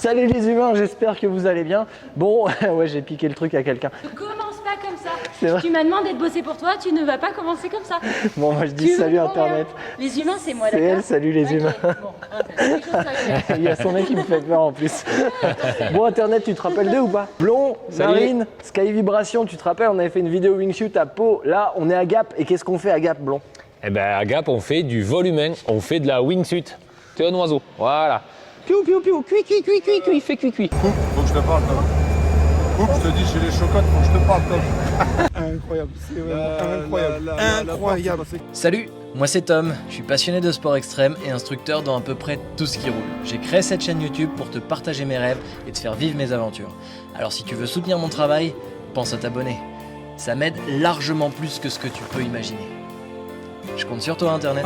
Salut les humains, j'espère que vous allez bien. Bon, ouais, j'ai piqué le truc à quelqu'un. Ne commence pas comme ça. C'est vrai. Tu m'as demandé de bosser pour toi, tu ne vas pas commencer comme ça. Bon, moi je dis Tu salut comprends Internet. rien. Les humains, c'est moi, C'est d'accord? elle, salut les Ok, humains. bon, les choses sont claires. Il y a son mec qui me fait peur en plus. Bon, Internet, tu te rappelles d'eux ou pas? Blond, Salut. Marine, Sky Vibration, tu te rappelles, on avait fait une vidéo wingsuit à Pau. Là, on est à Gap. Et qu'est-ce qu'on fait à Gap, Blond? Eh ben à Gap, on fait du vol humain, on fait de la wingsuit. Tu es un oiseau, voilà. Piou, piou, piou, cui, cui, cui, cui, cui, fait cui, cui. Faut que je te parle, Tom. Coupe, je te dis, chez les chocottes, faut que je te parle, Tom. Incroyable, c'est vraiment incroyable. Salut, moi c'est Tom, je suis passionné de sport extrême et instructeur dans à peu près tout ce qui roule. J'ai créé cette chaîne YouTube pour te partager mes rêves et te faire vivre mes aventures. Alors si tu veux soutenir mon travail, pense à t'abonner. Ça m'aide largement plus que ce que tu peux imaginer. Je compte sur toi Internet.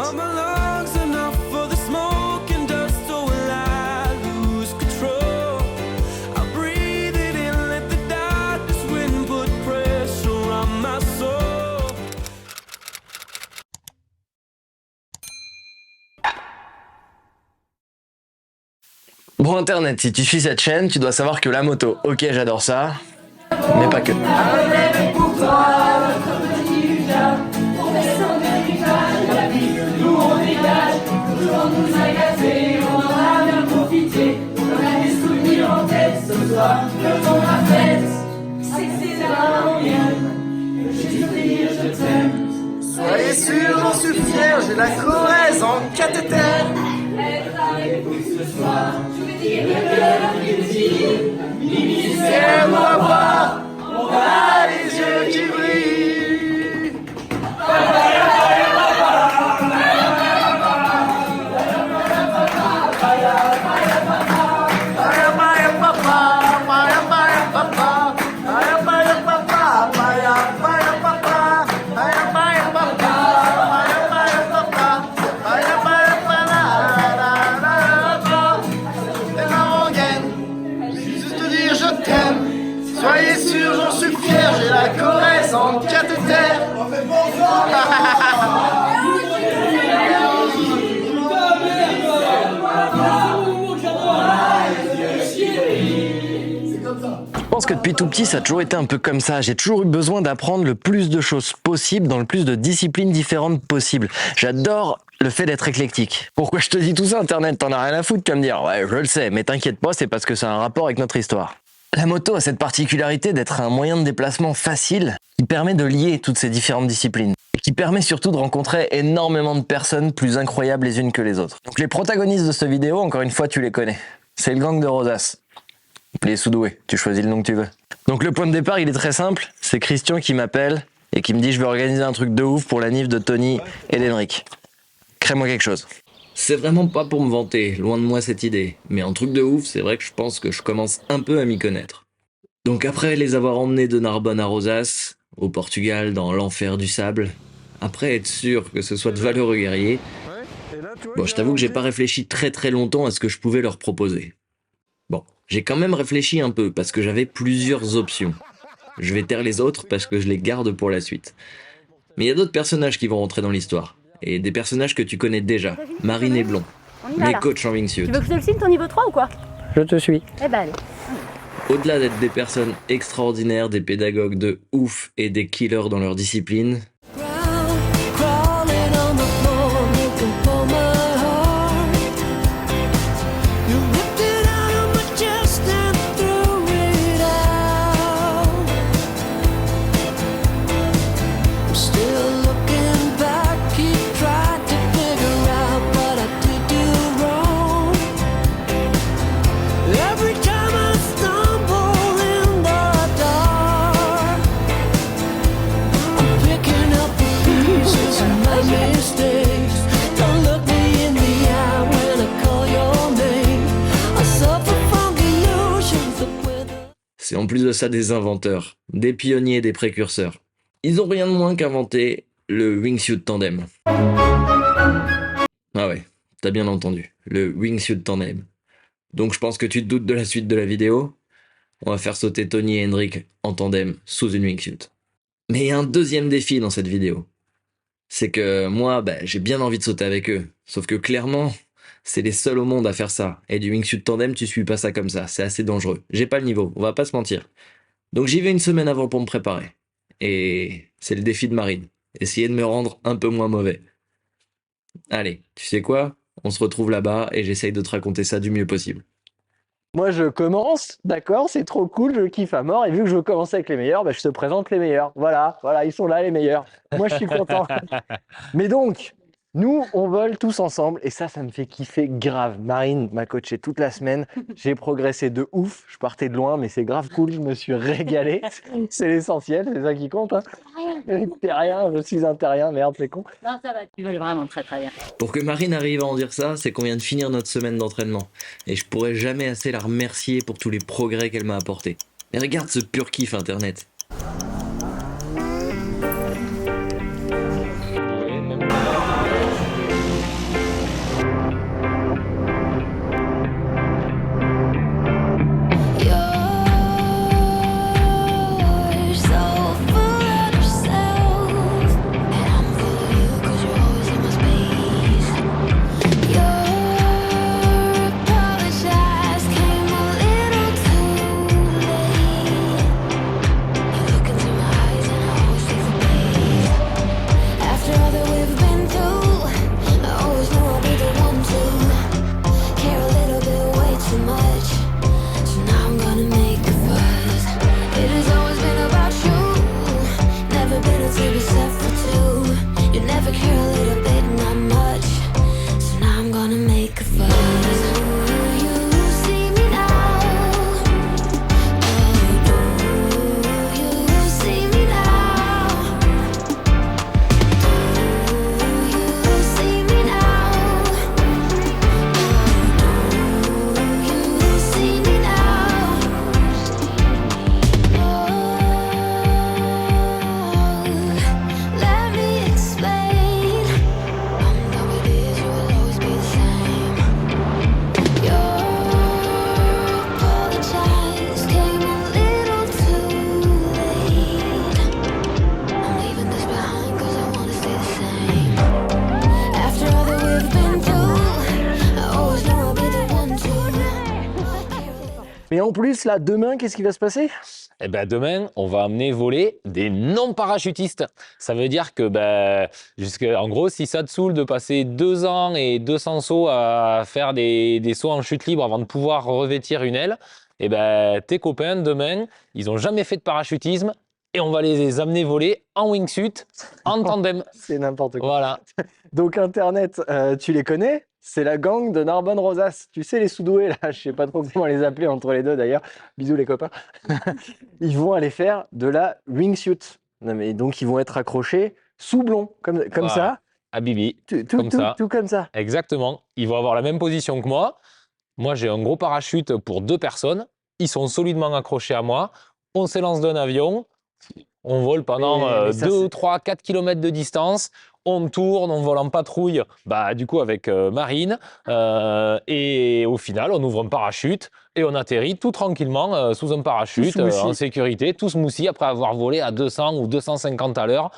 Bon Internet, si tu suis cette chaîne, tu dois savoir que la moto, ok j'adore ça, mais pas que. Soyez sûr, j'en suis fier, j'ai la Corrèze en cathéter. Laissez-moi voir, on a les yeux qui brillent. Soyez sûr, j'en suis fier, j'ai la Corrèze en cathéter. Je pense que depuis tout petit, ça a toujours été un peu comme ça. J'ai toujours eu besoin d'apprendre le plus de choses possibles dans le plus de disciplines différentes possibles. J'adore le fait d'être éclectique. Pourquoi je te dis tout ça, Internet? T'en as rien à foutre comme dire. Ouais, je le sais, mais t'inquiète pas, c'est parce que ça a un rapport avec notre histoire. La moto a cette particularité d'être un moyen de déplacement facile qui permet de lier toutes ces différentes disciplines et qui permet surtout de rencontrer énormément de personnes plus incroyables les unes que les autres. Donc les protagonistes de cette vidéo, encore une fois, tu les connais. C'est le gang de Rosas. Les Soudoués, tu choisis le nom que tu veux. Donc le point de départ, il est très simple. C'est Christian qui m'appelle et qui me dit je vais organiser un truc de ouf pour la nif de Tony et d'Henrik. Crée-moi quelque chose. C'est vraiment pas pour me vanter, loin de moi cette idée. Mais un truc de ouf, c'est vrai que je pense que je commence un peu à m'y connaître. Donc après les avoir emmenés de Narbonne à Rosas, au Portugal, dans l'enfer du sable, après être sûr que ce soit de valeureux guerriers, bon, je t'avoue que j'ai pas réfléchi très longtemps à ce que je pouvais leur proposer. Bon, j'ai quand même réfléchi un peu, parce que j'avais plusieurs options. Je vais taire les autres parce que je les garde pour la suite. Mais il y a d'autres personnages qui vont rentrer dans l'histoire. Et des personnages que tu connais déjà, Marine et Blond, On y va mes là. coachs en wingsuit. Tu veux que je te le signe ton niveau 3 ou quoi? Je te suis. Eh ben allez. Au-delà d'être des personnes extraordinaires, des pédagogues de ouf et des killers dans leur discipline, Crawling on the floor, looking for my heart. You ripped it out of my chest and threw it out. I'm still looking back, keep trying to figure out what I did do wrong. Every time I stumble in the dark, I'm picking up the pieces of my mistakes. Don't look me in the eye when I call your name. I suffer from illusions that wither. c'est en plus de ça des inventeurs, des pionniers, des précurseurs. Ils ont rien de moins qu'inventé le wingsuit tandem. Ah ouais, t'as bien entendu, le wingsuit tandem. Donc je pense que tu te doutes de la suite de la vidéo. On va faire sauter Tony et Henrik en tandem sous une wingsuit. Mais il y a un deuxième défi dans cette vidéo. C'est que moi, j'ai bien envie de sauter avec eux. Sauf que clairement, C'est les seuls au monde à faire ça. Et du wingsuit tandem, tu suis pas ça comme ça. C'est assez dangereux. J'ai pas le niveau, on va pas se mentir. Donc j'y vais une semaine avant pour me préparer. Et c'est le défi de Marine. Essayer de me rendre un peu moins mauvais. Allez, tu sais quoi? On se retrouve là-bas et j'essaye de te raconter ça du mieux possible. Moi, je commence, d'accord, c'est trop cool, je kiffe à mort. Et vu que je veux commencer avec les meilleurs, bah, je te présente les meilleurs. Voilà, ils sont là, les meilleurs. Moi, je suis content. Mais donc, nous, on vole tous ensemble et ça me fait kiffer grave. Marine m'a coaché toute la semaine. J'ai progressé de ouf. Je partais de loin, mais c'est grave cool. Je me suis régalé. C'est l'essentiel, c'est ça qui compte. Hein. Terrien, je suis un terrien, merde, c'est con. Non, ça va, tu voles vraiment très très bien. Pour que Marine arrive à en dire ça, c'est qu'on vient de finir notre semaine d'entraînement. Et je pourrais jamais assez la remercier pour tous les progrès qu'elle m'a apportés. Mais regarde ce pur kiff internet. You're so full of yourself, and I'm full of you 'cause you're always in my space. Your apologize came a little too late. You look into my eyes and I always take the bait. After all that we've been through, I always knew I'd be the one to care a little bit way too much. So now I'm gonna make a fuss. It has always been about you, never been a to be set for two. You never care a little bit, not much. So now I'm gonna make a fuss. Do you see me now? Oh, do you see me now? Do you see me now? Oh, do you see me now? Let me explain. I'm done with this, you will always be the same. Your apologize came a little too late. I'm leaving this behind 'cause I wanna stay the same. After all that we've been through, I always knew I'd be the one to. Mais en plus, là, demain, qu'est-ce qui va se passer? Eh ben demain, on va amener voler des non-parachutistes. Ça veut dire que, en gros, si ça te saoule de passer 2 ans et 200 sauts à faire des sauts en chute libre avant de pouvoir revêtir une aile, eh ben, tes copains, demain, ils n'ont jamais fait de parachutisme et on va les amener voler en wingsuit, en tandem. C'est n'importe quoi. Voilà. Donc, Internet, tu les connais? C'est la gang de Narbonne Rosas. Tu sais, les sous-doués, là, je sais pas trop comment les appeler entre les deux d'ailleurs. Bisous les copains. Ils vont aller faire de la wingsuit. Non, mais donc, ils vont être accrochés sous blond, comme Voilà. ça. À Bibi. Comme ça. Tout comme ça. Exactement. Ils vont avoir la même position que moi. Moi, j'ai un gros parachute pour 2 personnes. Ils sont solidement accrochés à moi. On s'élance d'un avion. On vole pendant Mais ça, 2, c'est- 3, 4 km de distance. On tourne, on vole en patrouille, du coup avec Marine. Et au final, on ouvre un parachute et on atterrit tout tranquillement sous un parachute Tout smoothie. en sécurité, tout smoothie après avoir volé à 200 ou 250 à l'heure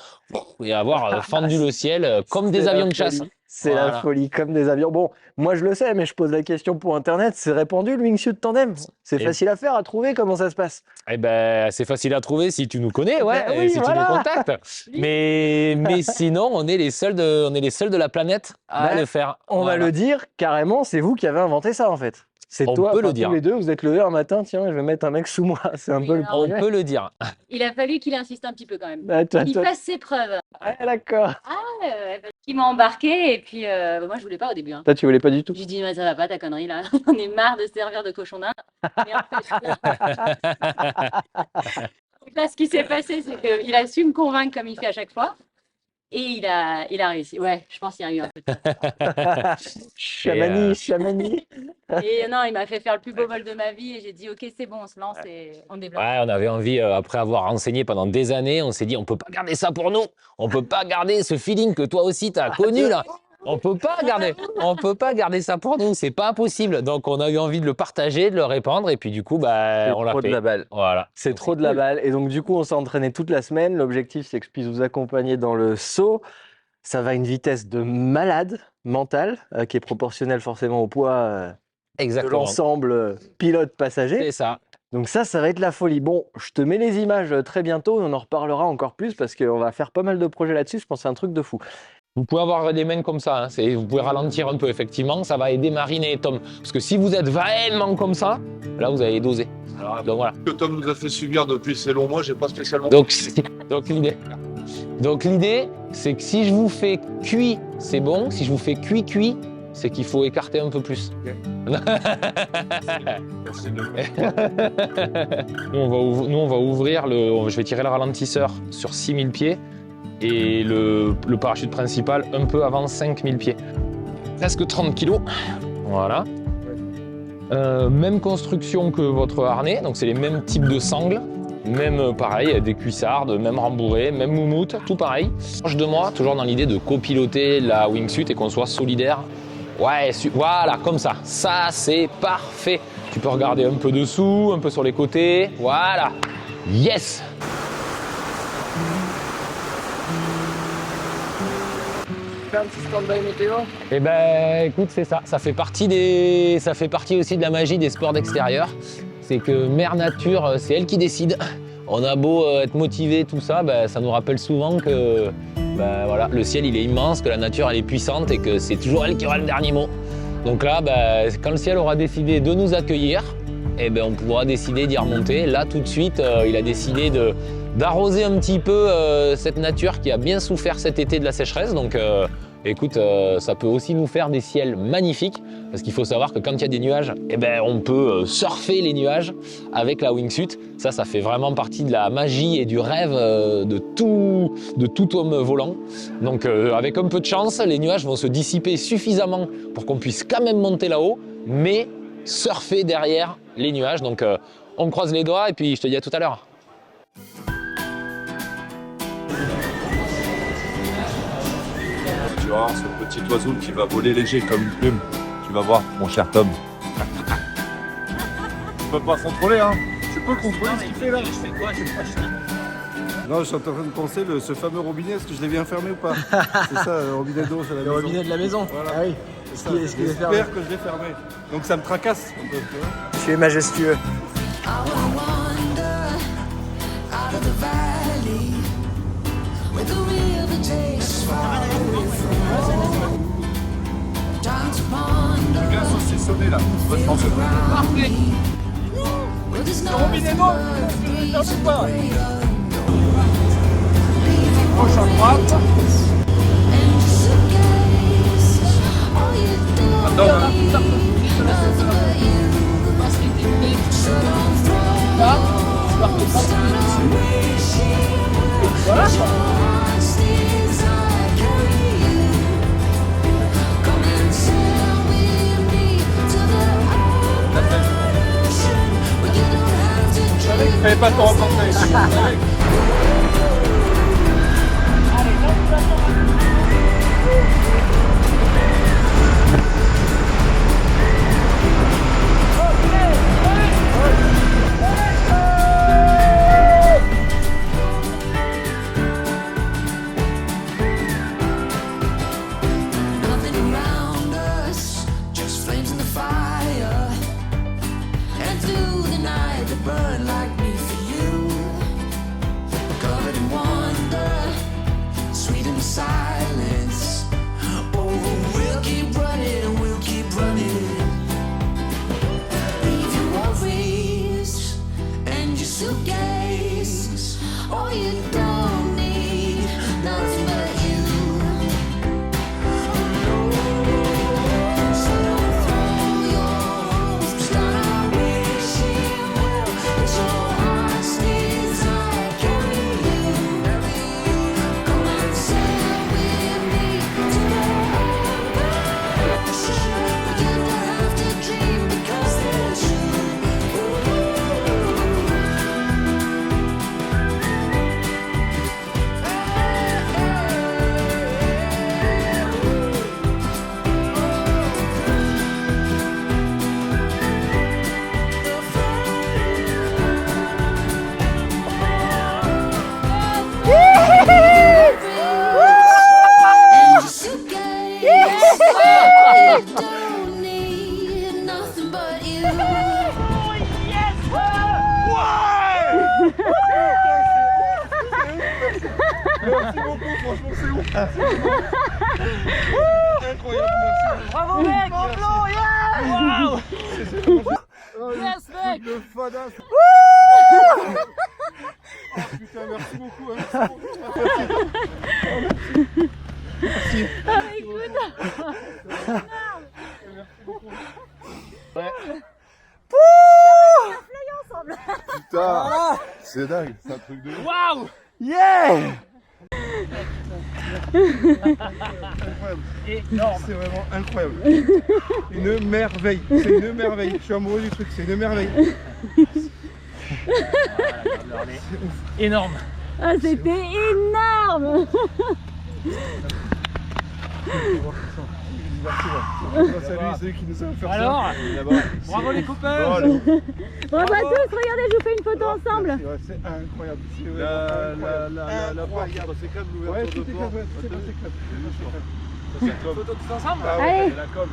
et avoir fendu le ciel comme C'est des la avions de chasse. folie. C'est la Voilà. folie, comme des avions. Bon, moi je le sais, mais je pose la question pour Internet. C'est répandu le wingsuit tandem? C'est Et- facile à faire, à trouver? Comment ça se passe? Eh ben, c'est facile à trouver si tu nous connais, ouais, Ben et oui, si voilà. tu nous contactes. Mais sinon, on est les seuls de la planète à Ben, le faire. On va Voilà. le dire carrément, c'est vous qui avez inventé ça en fait. C'est On toi, peut le enfin, dire. tous les deux, vous êtes levés un matin, tiens, je vais mettre un mec sous moi. C'est un Oui, peu le alors, On projet. peut le dire. Il a fallu qu'il insiste un petit peu quand même. Bah, toi, Il toi- fasse ses preuves. Ouais, d'accord. Parce qu'il m'a embarqué et puis moi je voulais pas au début. Hein. Toi, tu voulais pas du tout. J'ai dit mais ça va pas ta connerie là. On est marre de se servir de cochon d'Inde. Mais en fait, là, ce qui s'est passé, c'est qu'il a su me convaincre comme il fait à chaque fois. Et il a réussi. Ouais, je pense qu'il y a eu un peu de ça. Chamani, chamani. Et non, il m'a fait faire le plus beau vol de ma vie et j'ai dit ok c'est bon, on se lance et on développe. Ouais, on avait envie, après avoir enseigné pendant des années, on s'est dit, on peut pas garder ça pour nous. On peut pas garder ce feeling que toi aussi tu as connu là. On peut pas garder ça pour nous, c'est pas possible. Donc on a eu envie de le partager, de le répandre et puis du coup, C'est on l'a trop de fait. la balle. Voilà. C'est Donc, trop de la cool. balle. Et donc, du coup, on s'est entraîné toute la semaine. L'objectif, c'est que je puisse vous accompagner dans le saut. Ça va à une vitesse de malade. mental qui est proportionnel forcément au poids de Exactement. l'ensemble pilote-passager. C'est ça. Donc ça va être la folie. Bon, je te mets les images très bientôt, on en reparlera encore plus parce qu'on va faire pas mal de projets là-dessus, je pense que c'est un truc de fou. Vous pouvez avoir des mains comme ça, hein. Vous pouvez ralentir un peu, effectivement, ça va aider Marine et Tom. Parce que si vous êtes vraiment comme ça, là vous allez doser. Donc voilà. Que Tom nous a fait subir depuis ces longs mois, j'ai pas spécialement. Donc l'idée, c'est que si je vous fais cuit, c'est bon. Si je vous fais cuit, c'est qu'il faut écarter un peu plus. Nous, on va ouvrir je vais tirer le ralentisseur sur 6000 pieds et le parachute principal un peu avant 5000 pieds. Presque 30 kg. Voilà. Même construction que votre harnais, donc c'est les mêmes types de sangles. Même pareil, des cuissardes, même rembourré, même moumoute, tout pareil. Proche de moi, toujours dans l'idée de copiloter la wingsuit et qu'on soit solidaire. Ouais, voilà, comme ça. Ça, c'est parfait. Tu peux regarder un peu dessous, un peu sur les côtés. Voilà. Yes! Un petit stand-by météo. Eh ben, écoute, c'est ça. Ça fait partie aussi de la magie des sports d'extérieur. C'est que Mère Nature, c'est elle qui décide. On a beau être motivé, tout ça, ben, ça nous rappelle souvent que ben, voilà, le ciel il est immense, que la nature elle est puissante et que c'est toujours elle qui aura le dernier mot. Donc là, ben, quand le ciel aura décidé de nous accueillir, eh ben, on pourra décider d'y remonter. Là, tout de suite, il a décidé d'arroser un petit peu cette nature qui a bien souffert cet été de la sécheresse. Donc écoute, ça peut aussi nous faire des ciels magnifiques parce qu'il faut savoir que quand il y a des nuages, eh ben, on peut surfer les nuages avec la wingsuit. Ça fait vraiment partie de la magie et du rêve de tout homme volant. Donc avec un peu de chance, les nuages vont se dissiper suffisamment pour qu'on puisse quand même monter là-haut, mais surfer derrière les nuages. Donc on croise les doigts et puis je te dis à tout à l'heure. Tu vas voir ce petit oiseau qui va voler léger comme une plume. Tu vas voir, mon cher Tom. Tu peux pas contrôler, hein. Tu peux contrôler ce qu'il fait là. Je fais quoi? Non, je suis en train de penser ce fameux robinet, est-ce que je l'ai bien fermé ou pas? C'est ça, le robinet d'eau, c'est la maison. Le robinet de la maison. Voilà. Ah oui. C'est ça. Est-ce qu'il est fermé? J'espère que je l'ai fermé. Donc ça me tracasse un peu, tu vois. Tu es majestueux. I wanna wander out of the valley where the river takes far away from home. Time to ponder Bien saucissonné là. Bonne chance. parfait. Where there's no Gauche à droite. Fallait pas te rencontrer. Nothing around us, just flames in the fire. And through the night, they burn like me for you. Merci beaucoup, franchement, c'est ouf. Incroyable, merci. Bravo mec. Yes, mec. Le fadasse. Oh, putain, merci beaucoup. Hein, merci. Putain, c'est dingue, c'est un truc de ouf. Waouh! Yeah! Incroyable. C'est vraiment incroyable. Une merveille. C'est une merveille. Je suis amoureux du truc. C'est une merveille. Énorme. Ah, c'était énorme. Merci, grâce à lui, c'est lui qui nous a fait ça. Alors, là-bas. bravo les copains. Voilà. Bravo à tous, regardez, je vous fais une photo ensemble. Merci, ouais, c'est incroyable. C'est vraiment La porte, c'est comme Ouais, l'ouverture tout de est porte. comme c'est comme. C'est une photo tous ensemble. Ah ouais, Allez. La com.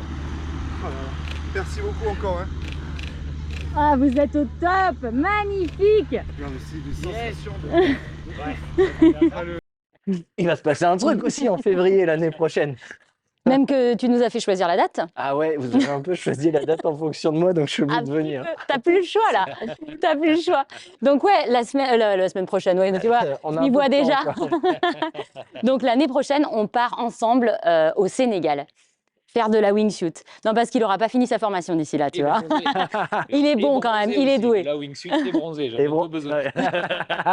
merci beaucoup encore. Hein. Ah, vous êtes au top, magnifique. Non, mais c'est des sensations Il va se passer un truc aussi en février l'année prochaine. Même que tu nous as fait choisir la date. Ah ouais, vous avez un peu choisi la date en fonction de moi, donc je suis obligé de venir. T'as plus le choix là. T'as plus le choix. Donc ouais, la semaine prochaine, ouais, tu vois, On je a m'y un peu vois de temps déjà. encore. Donc l'année prochaine, on part ensemble au Sénégal. Faire de la wingsuit. Non, parce qu'il n'aura pas fini sa formation d'ici là, tu vois. Il est bon quand même, il est doué. La wingsuit, il est bronzé, j'en Et ai bon, pas besoin. ouais.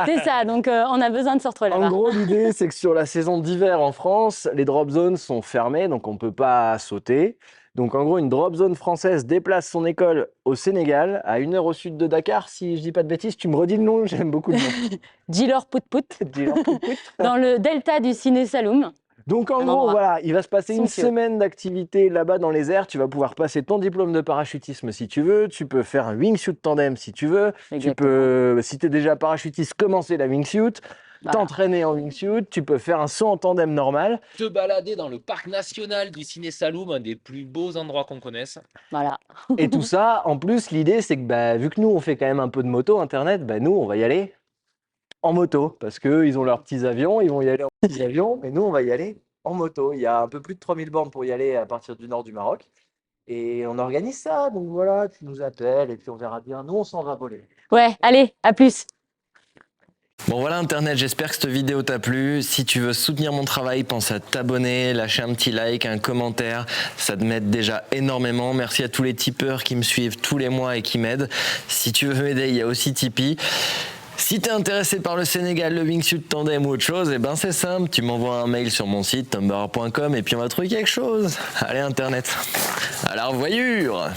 C'est ça, donc on a besoin de se retrouver En là-bas. gros, l'idée, c'est que sur la saison d'hiver en France, les drop zones sont fermées, donc on ne peut pas sauter. Donc en gros, une drop zone française déplace son école au Sénégal, à 1 heure au sud de Dakar. Si je dis pas de bêtises, tu me redis le nom, j'aime beaucoup le nom. Djilor Pout-Pout, Dis-leur tout de suite. dans le delta du Ciné Saloum. Donc en Un gros, endroit voilà, il va se passer une somptueux. semaine d'activité là-bas dans les airs. Tu vas pouvoir passer ton diplôme de parachutisme si tu veux. Tu peux faire un wingsuit tandem si tu veux. Tu Exactement. peux, si tu es déjà parachutiste, commencer la wingsuit, Voilà. t'entraîner en wingsuit. Tu peux faire un saut en tandem normal. Te balader dans le parc national du Ciné Saloum, un des plus beaux endroits qu'on connaisse. Voilà. Et tout ça, en plus, l'idée, c'est que bah, vu que nous, on fait quand même un peu de moto, Internet, bah, nous, on va y aller en moto. Parce qu'eux, ils ont leurs petits avions, ils vont y aller en petits avions. Mais nous, on va y aller en moto. Il y a un peu plus de 3000 bornes pour y aller à partir du nord du Maroc. Et on organise ça. Donc voilà, tu nous appelles et puis on verra bien. Nous, on s'en va voler. Ouais, allez, à plus. Bon voilà Internet, j'espère que cette vidéo t'a plu. Si tu veux soutenir mon travail, pense à t'abonner, lâcher un petit like, un commentaire. Ça te m'aide déjà énormément. Merci à tous les tipeurs qui me suivent tous les mois et qui m'aident. Si tu veux m'aider, il y a aussi Tipeee. Si t'es intéressé par le Sénégal, le wingsuit tandem ou autre chose, eh ben c'est simple, tu m'envoies un mail sur mon site tumblr.com et puis on va trouver quelque chose. Allez Internet, à la revoyure.